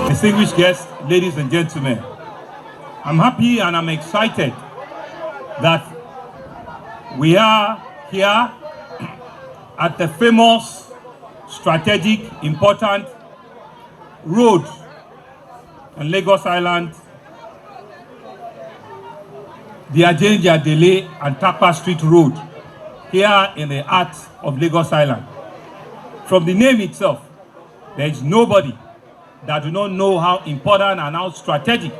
Distinguished guests, ladies and gentlemen, I'm happy and I'm excited that we are here at the famous, strategic, important road on Lagos Island, the Adenrele and Tapa Street Road, here in the heart of Lagos Island. From the name itself, there is nobody that do not know how important and how strategic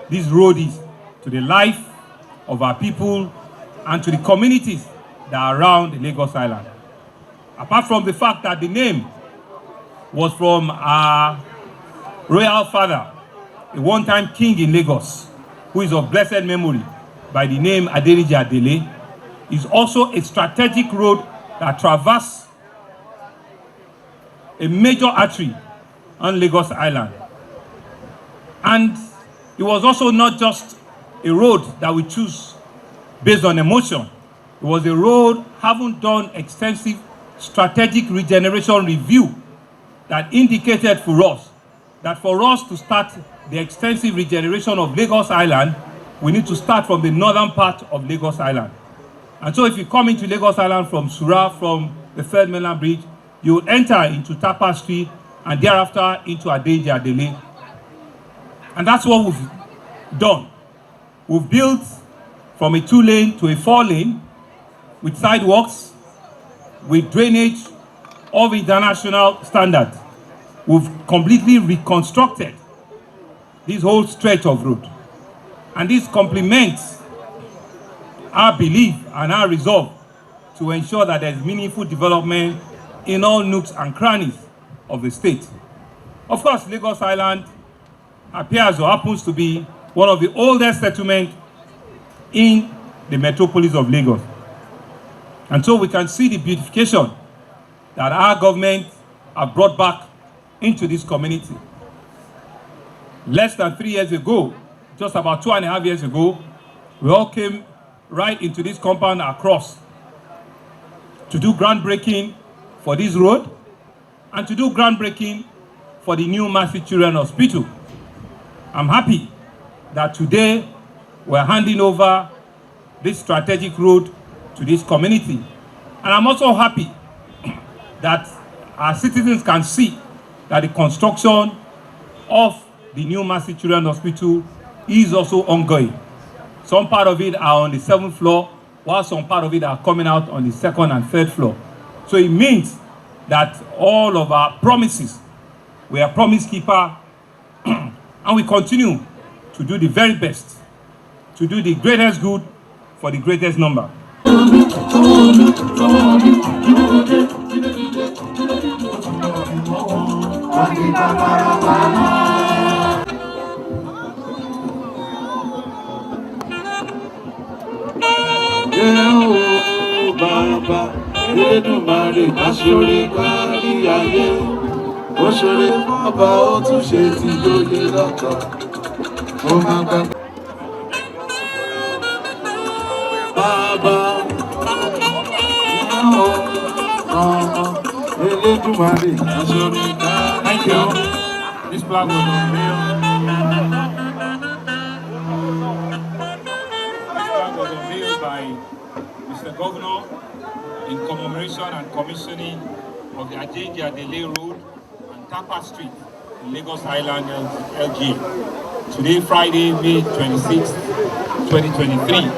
this road is to the life of our people and to the communities that are around Lagos Island. Apart from the fact that the name was from our royal father, a one-time king in Lagos, who is of blessed memory by the name Adeniji, is also a strategic road that traverses a major artery on Lagos Island. And it was also not just a road that we choose based on emotion. It was a road having done extensive strategic regeneration review that indicated for us that for us to start the extensive regeneration of Lagos Island, we need to start from the northern part of Lagos Island. And so if you come into Lagos Island from Sura, from the Third Mainland Bridge, you will enter into Tapa Street and thereafter into Adenrele. And that's what we've done. We've built from a 2-lane to a 4-lane with sidewalks, with drainage of international standard. We've completely reconstructed this whole stretch of road. And this complements our belief and our resolve to ensure that there's meaningful development in all nooks and crannies of the state. Of course, Lagos Island appears or happens to be one of the oldest settlements in the metropolis of Lagos. And so we can see the beautification that our government have brought back into this community. Less than 3 years ago, just about 2.5 years ago, we all came right into this compound across to do groundbreaking for this road and to do groundbreaking for the new Mercy Children Hospital. I'm happy that today we're handing over this strategic road to this community. And I'm also happy that our citizens can see that the construction of the new Mercy Children Hospital is also ongoing. Some part of it are on the 7th floor, while some part of it are coming out on the 2nd and 3rd floor. So it means that all of our promises, we are promise keeper, and we continue to do the very best, to do the greatest good for the greatest number. Baba, Edumare, Ashore, Kari, Aye, Oshore, Baba, Otushe, Tidoye, Laka, Omanga, Baba, Edumare, Ashore, Kari. Thank you. This flag was unveiled. By Mr. Governor in commemoration and commissioning of the Adenrele Road and Tapa Street in Lagos Island, LGA. Today, Friday, May 26, 2023.